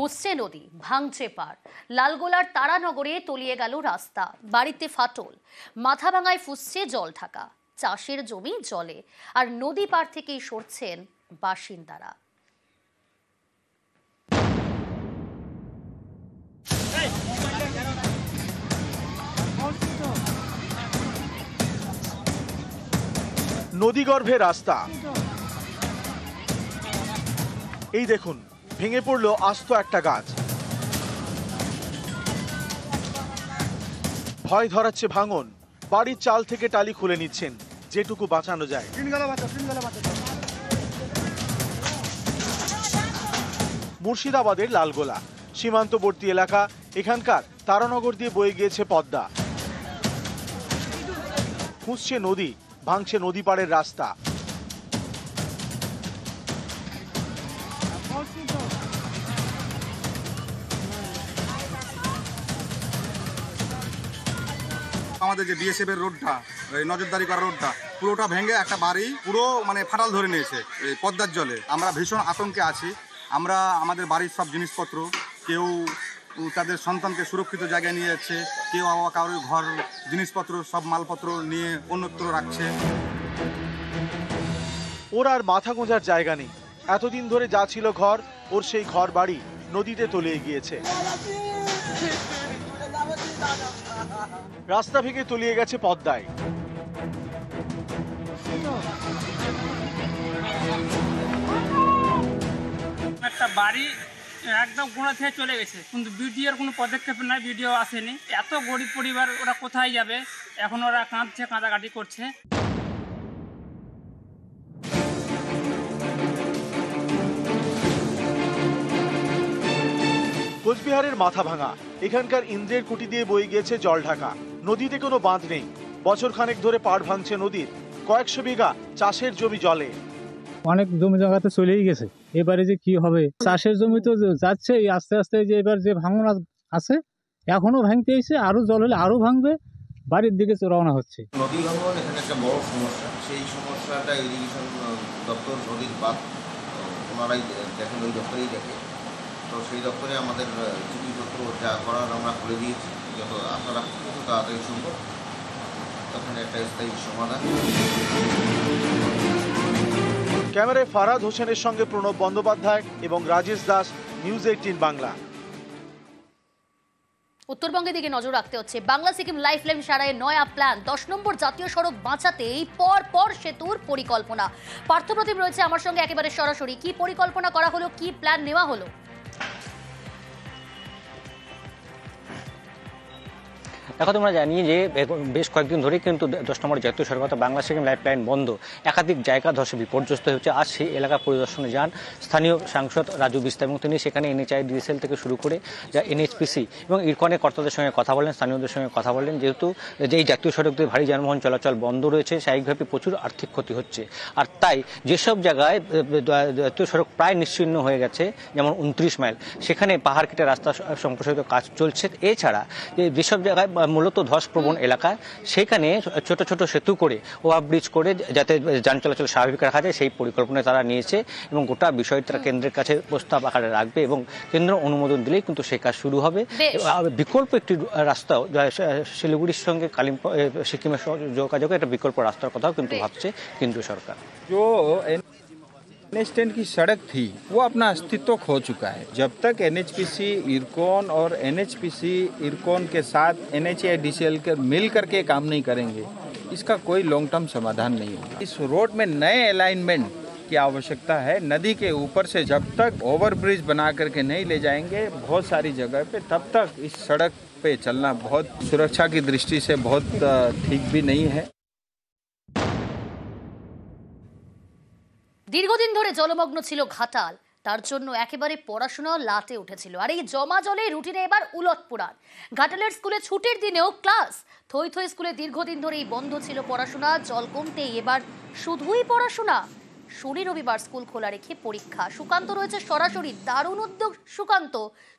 ফুঁসছে নদী, ভাঙছে পার। লালগোলার তারানগরে তলিয়ে গেল রাস্তা, বাড়িতে ফাটল, মাথাভাঙায় ফুঁসছে জল ঢাকা, চাষের জমি জলে, আর নদী পার থেকেই সরছেন বাসিন্দারা। নদীগর্ভে রাস্তা, এই দেখুন ভেঙে পড়লো আস্ত একটা গাছ। ভয় ধরাচ্ছে ভাঙন, বাড়ির চাল থেকে টালি খুলে নিচ্ছেন যেটুকু বাঁচানো যায়। মুর্শিদাবাদের লালগোলা সীমান্তবর্তী এলাকা, এখানকার তারানগর দিয়ে বয়ে গিয়েছে পদ্মা। ফুঁসছে নদী, ভাঙছে নদী পাড়ের রাস্তা। আমাদের যে বিএসএফ এর রোডটা, নজরদারি করার রোডটা পুরোটা ভেঙে একটা বাড়ি পুরো ফাটাল ধরে নিয়েছে এই পদ্মার জলে। আমরা ভীষণ আতঙ্কে আছি। আমরা আমাদের বাড়ির সব জিনিসপত্র, কেউ তাদের সন্তানকে সুরক্ষিত জায়গায় নিয়ে যাচ্ছে, কেউ আবার কারোর ঘর জিনিসপত্র সব মালপত্র নিয়ে অন্যত্র রাখছে। ওর আর মাথা গোঁজার জায়গা নেই। এতদিন ধরে যা ছিল ঘর, ওর সেই ঘর বাড়ি নদীতে তলিয়ে গিয়েছে। রাস্তা ভেঙে তলিয়ে গেছে পদ্মায়। একটা বাড়ি একদম গোড়া থেকে চলে গেছে, কিন্তু বিডিওর কোনো পদক্ষেপ নাই, বিডিও আসেনি। এত গরিব পরিবার, ওরা কোথায় যাবে? এখন ওরা কাঁদছে, কাঁদাকাটি করছে। কোচবিহারের মাথাভাঙা, এখানকার ইন্দ্রের কুটি দিয়ে বয়ে গিয়েছে জল ঢাকা। নদীতে কোনো বাঁধ নেই, বছর খানেক ধরে পাড় ভাঙছে নদীর। কয়েকশো বিঘা চাষের জমি জলে। অনেক জমি জায়গাতে চলেই গেছে। এবারে যে কি হবে, চাষের জমি তো যাচ্ছে আস্তে আস্তে। যে এবার যে ভাঙন আছে, এখনো ভাঙতে এসে, আরো জল হলে আরো ভাঙবে, বাড়ির দিকে রওনা হচ্ছে। নদী ভাঙন এখানে একটা বড় সমস্যা। সেই সমস্যাটা ইরিগেশন দপ্তর, নদীর বাঁধ ওনারাই দেখেন, ওই দপ্তরেই দেখে। তো সেই দপ্তরে আমাদের চিঠিপত্র যা করার আমরা করে দিয়েছি। যত আশা রাখছি যত তাড়াতাড়ি সম্ভব তখন একটা স্থায়ী সমাধান। ক্যামেরায় ফারাদ হোসেনের সঙ্গে প্রণব বন্দ্যোপাধ্যায় এবং রাজেশ দাস, নিউজ 18 বাংলা। উত্তরবঙ্গের দিকে নজর রাখতে হচ্ছে। বাংলা সিকিম লাইফলাইন সারায় নয়া প্ল্যান, 10 নম্বর জাতীয় সড়ক বাঁচাতেই পর সেতুর পরিকল্পনা। পার্থপ্রতিম রয়েছে আমার সঙ্গে একেবারে সরাসরি। কি পরিকল্পনা করা হলো, কি প্ল্যান নেওয়া হলো? দেখো, তোমরা জানি যে বেশ কয়েকদিন ধরে কিন্তু 10 নম্বর জাতীয় সড়ক অর্থাৎ বাংলা সিকিম লাইফলাইন বন্ধ। একাধিক জায়গা ধসে বিপর্যস্ত হচ্ছে। আজ সেই এলাকা পরিদর্শনে যান স্থানীয় সাংসদ রাজু বিস্তা এবং তিনি সেখানে NHIDCL থেকে শুরু করে যা NHPC এবং ইরকনের কর্তাদের সঙ্গে কথা বলেন, স্থানীয়দের সঙ্গে কথা বলেন। যেহেতু যে এই জাতীয় সড়ক দিয়ে ভারী যানবাহন চলাচল বন্ধ রয়েছে, স্বাভাবিকভাবে প্রচুর আর্থিক ক্ষতি হচ্ছে। আর তাই যেসব জায়গায় জাতীয় সড়ক প্রায় নিশ্চিহ্ন হয়ে গেছে, যেমন 29 মাইল, সেখানে পাহাড় কেটে রাস্তা সম্প্রসারিত কাজ চলছে। এছাড়া যেসব জায়গায় মূলত ধসপ্রবণ এলাকা, সেখানে ছোট ছোট সেতু করে, ওভারব্রিজ করে যাতে যান চলাচল স্বাভাবিক রাখা যায়, সেই পরিকল্পনা তারা নিয়েছে এবং গোটা বিষয়টি তারা কেন্দ্রের কাছে প্রস্তাব আকারে রাখবে এবং কেন্দ্র অনুমোদন দিলেই কিন্তু সেই কাজ শুরু হবে। বিকল্প একটি রাস্তাও শিলিগুড়ির সঙ্গে সিকিমের যোগাযোগে একটা বিকল্প রাস্তার কথাও কিন্তু ভাবছে কেন্দ্রীয় সরকার। NH10 की सड़क थी वो अपना अस्तित्व खो चुका है। जब तक NHPC इरकॉन और NHPC इरकॉन के साथ NHIDCL के मिल करके काम नहीं करेंगे, इसका कोई लॉन्ग टर्म समाधान नहीं होगा। इस रोड में नए अलाइनमेंट की आवश्यकता है। नदी के ऊपर से जब तक ओवरब्रिज बना करके नहीं ले जाएंगे बहुत सारी जगह पे, तब तक इस सड़क पे चलना बहुत सुरक्षा की दृष्टि से बहुत ठीक भी नहीं है। দীর্ঘদিন ধরে জলমগ্ন ছিল ঘাটাল, তার জন্য একেবারে পড়াশোনা লাটে উঠেছিল। আর এই জমা জলে রুটিনে এবার উলটপুরাণ। ঘাটালের স্কুলে ছুটির দিনেও ক্লাস। থই থই স্কুলে দীর্ঘদিন ধরেই বন্ধ ছিল পড়াশোনা। জল কমতেই এবার শুধুই পড়াশোনা। শনি রবিবার স্কুল খোলা রেখে পরীক্ষা। সুকান্ত রয়েছে সরাসরি। দারুণ উদ্যোগ সুকান্ত।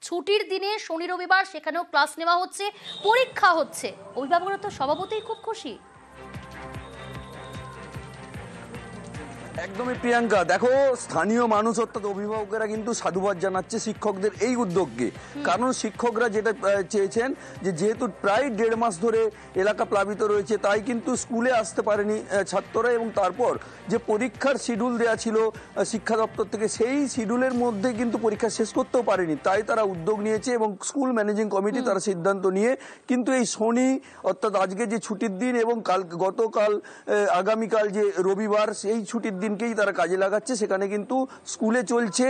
ছুটির দিনে শনি রবিবার সেখানেও ক্লাস নেওয়া হচ্ছে, পরীক্ষা হচ্ছে। অভিভাবকরা তো স্বভাবতই খুব খুশি। একদমই প্রিয়াঙ্কা, দেখো স্থানীয় মানুষ অর্থাৎ অভিভাবকেরা কিন্তু সাধুবাদ জানাচ্ছে শিক্ষকদের এই উদ্যোগকে। কারণ শিক্ষকরা যেটা চেয়েছেন যে যেহেতু প্রায় 1.5 মাস ধরে এলাকা প্লাবিত রয়েছে, তাই কিন্তু স্কুলে আসতে পারেনি ছাত্ররা, এবং তারপর যে পরীক্ষার শিডিউল দেওয়া ছিল শিক্ষা দপ্তর থেকে, সেই শিডিউলের মধ্যে কিন্তু পরীক্ষা শেষ করতেও পারেনি। তাই তারা উদ্যোগ নিয়েছে এবং স্কুল ম্যানেজিং কমিটি তারা সিদ্ধান্ত নিয়ে কিন্তু এই শনি অর্থাৎ আজকে যে ছুটির দিন এবং গতকাল আগামীকাল যে রবিবার, সেই ছুটির দিনকেই তারা কাজে লাগাচ্ছে। সেখানে কিন্তু স্কুলে চলছে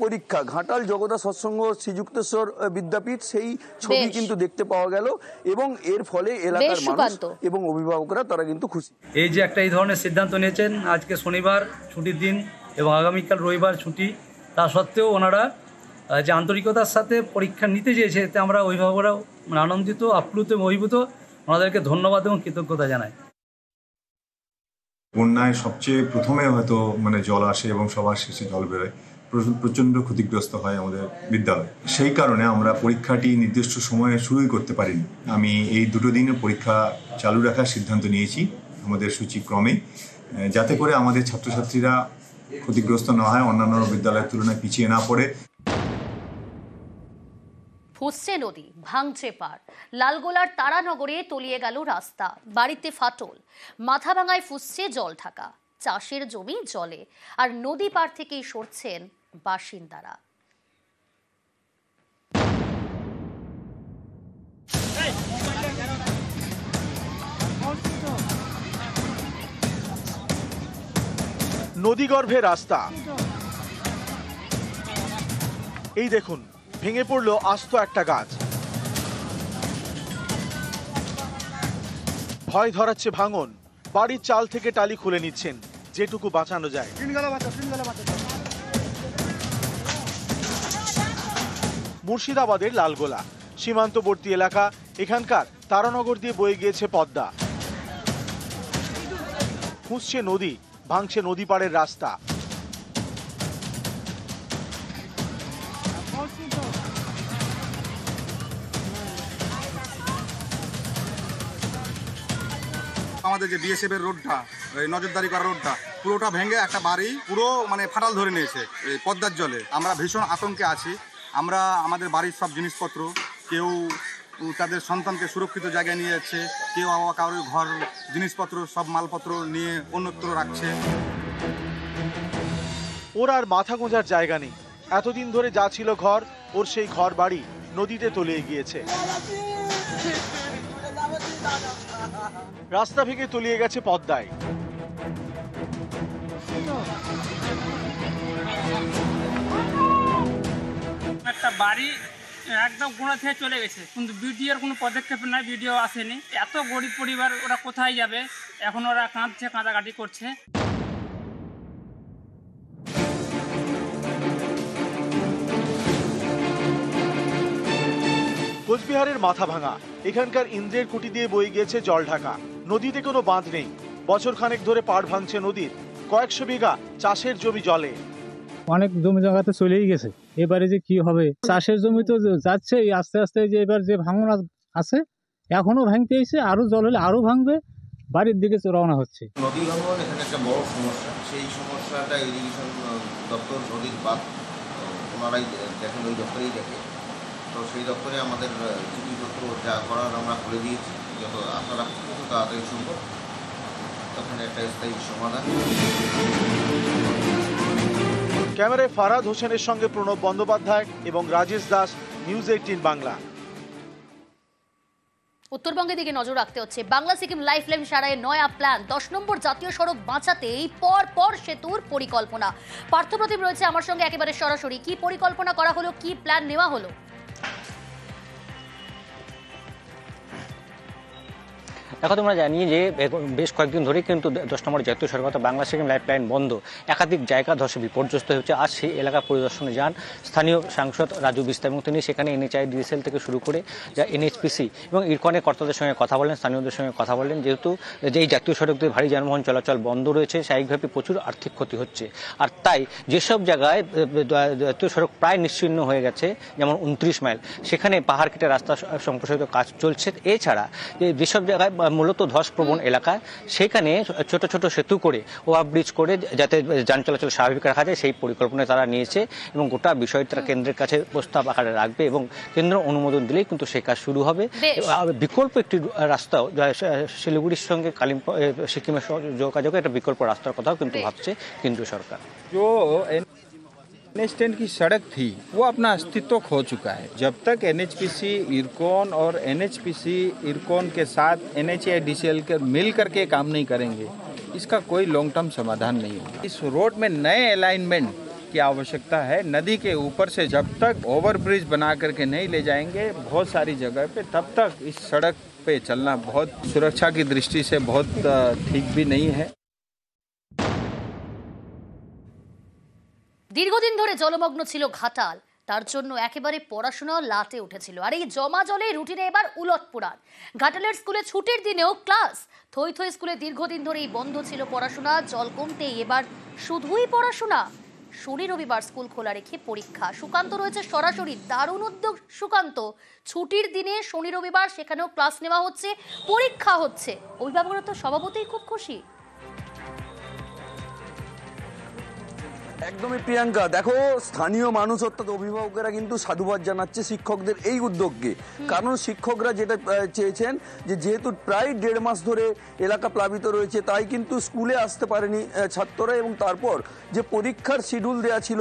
পরীক্ষা। ঘাটাল জগদা সৎসঙ্গ শ্রীযুক্তেশ্বর বিদ্যাপীঠ, সেই ছবি কিন্তু দেখতে পাওয়া গেল, এবং এর ফলে এলাকার মানুষ এবং অভিভাবকরা তারা কিন্তু খুশি। এই যে একটা এই ধরনের সিদ্ধান্ত নিয়েছেন, আজকে শনিবার ছুটির দিন এবং আগামীকাল রবিবার ছুটি, তা সত্ত্বেও ওনারা যে আন্তরিকতার সাথে পরীক্ষা নিতে চেয়েছে, এতে আমরা অভিভাবকরা আনন্দিত, আপ্লুত এবং অভিভূত। ওনাদেরকে ধন্যবাদ এবং কৃতজ্ঞতা জানাই। বন্যায় সবচেয়ে প্রথমে হয়তো জল আসে এবং সবার শেষে জল বেরোয়, প্রচণ্ড ক্ষতিগ্রস্ত হয় আমাদের বিদ্যালয়। সেই কারণে আমরা পরীক্ষাটি নির্দিষ্ট সময়ে শুরুই করতে পারিনি। আমি এই 2 দিনে পরীক্ষা চালু রাখার সিদ্ধান্ত নিয়েছি আমাদের সূচিক্রমে, যাতে করে আমাদের ছাত্রছাত্রীরা ক্ষতিগ্রস্ত না হয়, অন্যান্য বিদ্যালয়ের তুলনায় পিছিয়ে না পড়ে। ফুসছে নদী, ভাঙছে পার, লালগোলার তারানগরে তলিয়ে গেল রাস্তা, বাড়িতে ফাটল, মাথা ভাঙায় ফুসছে জল ঢাকা, চাষের জমি জলে, আর নদী পার থেকেই সরছেন বাসিন্দারা। নদীগর্ভে রাস্তা, এই দেখুন ভেঙে পড়লো আস্ত একটা গাছ। ভয় ধরাচ্ছে ভাঙন, বাড়ির চাল থেকে টালি খুলে নিচ্ছেন যেটুকু বাঁচানো যায়। মুর্শিদাবাদের লালগোলা সীমান্তবর্তী এলাকা, এখানকার তারানগর দিয়ে বয়ে গিয়েছে পদ্মা। ফুঁসছে নদী, ভাঙছে নদী পাড়ের রাস্তা। আমাদের যে বিএসএফ এর রোডটা, নজরদারি করা রোডটা, পুরোটা ভেঙে একটা বাড়ি পুরো ফাটাল ধরে নিয়েছে এই পদ্মার জলে। আমরা ভীষণ আতঙ্কে আছি। আমরা আমাদের বাড়ির সব জিনিসপত্র, কেউ তাদের সন্তানকে সুরক্ষিত জায়গায় নিয়ে যাচ্ছে, কেউ আবার কারোর ঘর জিনিসপত্র সব মালপত্র নিয়ে অন্যত্র রাখছে। ওর আর মাথা গোঁজার জায়গা নেই। এতদিন ধরে যা ছিল ঘর, ওর সেই ঘর বাড়ি নদীতে তলিয়ে গিয়েছে। রাস্তা ভেঙে তলিয়ে গেছে পদ্মায়। একটা বাড়ি একদম গোড়া থেকে চলে গেছে, কিন্তু বিডিওর কোনো পদক্ষেপ নাই, বিডিও আসেনি। এত গরিব পরিবার, ওরা কোথায় যাবে? এখন ওরা কাঁদছে, কাঁদাকাটি করছে। কোচবিহারের মাথা ভাঙা, এখানকার ইন্দ্রের কুটি দিয়ে বয়ে গিয়েছে জল ঢাকা। নদীতে কোনো বাঁধ নেই। বছর খানেক ধরে পাড় ভাঙছে নদীর, কয়েকশো বিঘা চাষের জমি জলে। অনেক জমি জায়গাতে চলেই গেছে। এবারে যে কি হবে, চাষের জমি তো যাচ্ছে আস্তে আস্তে, যে এবার যে ভাঙন আছে এখনো ভাঙতে এসে, আরো জল হলে আরো ভাঙবে, বাড়ির দিকে রওনা হচ্ছে। নদী ভাঙন এখানে একটা বড় সমস্যা। সেই সমস্যাটা ইরিগেশন দপ্তর, নদীর বাঁধ, ওনারাই দেখেন, ওই দপ্তরেই দেখে। তো সেই দপ্তরে আমাদের চিঠিপত্র যা করার আমরা করে দিয়েছি, যত আশা রাখছি তত তাড়াতাড়ি সম্ভব তখন একটা স্থায়ী সমাধান। ক্যামেরায় ফারাদ হোসেনের সঙ্গে প্রণব বন্দ্যোপাধ্যায় এবং রাজেশ দাস, নিউজ 18 বাংলা। উত্তরবঙ্গের দিকে নজর রাখতে হচ্ছে। বাংলা সিকিম লাইফলাইন সারায় নয়া প্ল্যান, 10 নম্বর জাতীয় সড়ক বাঁচাতেই পর সেতুর পরিকল্পনা। পার্থপ্রতিম রয়েছে আমার সঙ্গে একেবারে সরাসরি। কি পরিকল্পনা করা হলো, কি প্ল্যান নেওয়া হলো? দেখো, তোমরা জানি যে বেশ কয়েকদিন ধরে কিন্তু 10 নম্বর জাতীয় সড়ক অর্থাৎ বাংলা সিকিম লাইফলাইন বন্ধ। একাধিক জায়গা ধসে বিপর্যস্ত হচ্ছে। আজ সেই এলাকা পরিদর্শনে যান স্থানীয় সাংসদ রাজু বিস্তা, এবং তিনি সেখানে NHI DSL থেকে শুরু করে যা NHPC এবং ইরকনের কর্তাদের সঙ্গে কথা বলেন, স্থানীয়দের সঙ্গে কথা বলেন। যেহেতু যে এই জাতীয় সড়ক দিয়ে ভারী যানবাহন চলাচল বন্ধ রয়েছে, স্বাভাবিকভাবে প্রচুর আর্থিক ক্ষতি হচ্ছে। আর তাই যেসব জায়গায় জাতীয় সড়ক প্রায় নিশ্চিহ্ন হয়ে গেছে, যেমন 29 মাইল, সেখানে পাহাড় কেটে রাস্তা সম্প্রসারিত কাজ চলছে। এছাড়া যেসব জায়গায় মূলত ধসপ্রবণ এলাকায়, সেখানে ছোট ছোট সেতু করে ওভারব্রিজ করে যাতে যান চলাচল স্বাভাবিক রাখা যায় সেই পরিকল্পনা তারা নিয়েছে এবং গোটা বিষয়টি তারা কেন্দ্রের কাছে প্রস্তাব আকারে রাখবে এবং কেন্দ্র অনুমোদন দিলেই কিন্তু সেই কাজ শুরু হবে। বিকল্প একটি রাস্তাও শিলিগুড়ির সঙ্গে সিকিমের যোগাযোগে একটা বিকল্প রাস্তার কথাও কিন্তু ভাবছে কেন্দ্রীয় সরকার। NH10 की सड़क थी वो अपना अस्तित्व खो चुका है। जब तक NHPC इरकॉन और NHPC इरकॉन के साथ NHAIDCL के मिल करके काम नहीं करेंगे, इसका कोई लॉन्ग टर्म समाधान नहीं होगा। इस रोड में नए अलाइनमेंट की आवश्यकता है। नदी के ऊपर से जब तक ओवरब्रिज बना करके नहीं ले जाएंगे बहुत सारी जगह पे, तब तक इस सड़क पे चलना बहुत सुरक्षा की दृष्टि से बहुत ठीक भी नहीं है। দীর্ঘদিন ধরে জলমগ্ন ছিল ঘাটাল, তার জন্য একেবারে পড়াশোনা লাটে উঠেছিল। আর এই জমা জলে রুটিনে এবার উলটপুরান। ঘাটালের স্কুলে ছুটির দিনেও ক্লাস। থই থই স্কুলে দীর্ঘদিন ধরেই বন্ধ ছিল পড়াশোনা। জল কমতেই এবার শুধুই পড়াশোনা। শনি রবিবার স্কুল খোলা রেখে পরীক্ষা। সুকান্ত রয়েছে সরাসরি। দারুণ উদ্যোগ সুকান্ত। ছুটির দিনে শনি রবিবার সেখানেও ক্লাস নেওয়া হচ্ছে, পরীক্ষা হচ্ছে। অভিভাবকরা তো স্বভাবতই খুব খুশি। একদমই প্রিয়াঙ্কা, দেখো স্থানীয় মানুষ অর্থাৎ অভিভাবকেরা কিন্তু সাধুবাদ জানাচ্ছে শিক্ষকদের এই উদ্যোগকে। কারণ শিক্ষকরা যেটা চেয়েছেন যে যেহেতু প্রায় 1.5 মাস ধরে এলাকা প্লাবিত রয়েছে, তাই কিন্তু স্কুলে আসতে পারেনি ছাত্ররা, এবং তারপর যে পরীক্ষার শিডিউল দেওয়া ছিল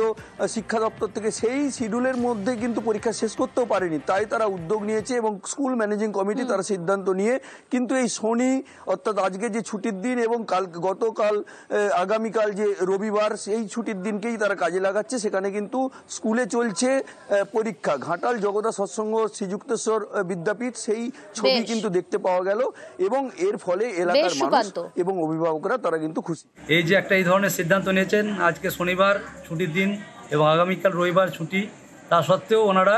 শিক্ষা দপ্তর থেকে, সেই শিডিউলের মধ্যে কিন্তু পরীক্ষা শেষ করতেও পারেনি। তাই তারা উদ্যোগ নিয়েছে এবং স্কুল ম্যানেজিং কমিটি তারা সিদ্ধান্ত নিয়ে কিন্তু এই শনি অর্থাৎ আজকে যে ছুটির দিন এবং গতকাল আগামীকাল যে রবিবার, সেই ছুটির দিনকেই তারা কাজে লাগাচ্ছে। সেখানে কিন্তু স্কুলে চলছে পরীক্ষা। ঘাটাল জগদা সৎসঙ্গ শ্রীযুক্তেশ্বর বিদ্যাপীঠ, সেই ছবি কিন্তু দেখতে পাওয়া গেল এবং এর ফলে এলাকার মানুষ এবং অভিভাবকরা তারা কিন্তু খুশি। এই যে একটা এই ধরনের সিদ্ধান্ত নিয়েছেন, আজকে শনিবার ছুটির দিন এবং আগামীকাল রবিবার ছুটি, তা সত্ত্বেও ওনারা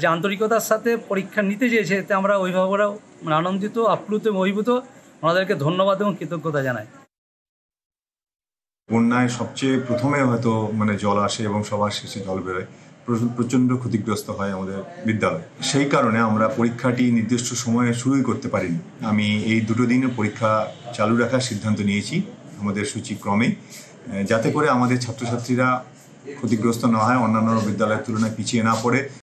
যে আন্তরিকতার সাথে পরীক্ষা নিতে চেয়েছে, এতে আমরা অভিভাবকরাও আনন্দিত, আপ্লুত এবং অভিভূত। ওনাদেরকে ধন্যবাদ এবং কৃতজ্ঞতা জানাই। বন্যায় সবচেয়ে প্রথমে হয়তো জল আসে এবং সবার শেষে জল বেরোয়, প্রচণ্ড ক্ষতিগ্রস্ত হয় আমাদের বিদ্যালয়। সেই কারণে আমরা পরীক্ষাটি নির্দিষ্ট সময়ে শুরুই করতে পারিনি। আমি এই 2 দিনের পরীক্ষা চালু রাখার সিদ্ধান্ত নিয়েছি আমাদের সূচিক্রমে, যাতে করে আমাদের ছাত্রছাত্রীরা ক্ষতিগ্রস্ত না হয়, অন্যান্য বিদ্যালয়ের তুলনায় পিছিয়ে না পড়ে।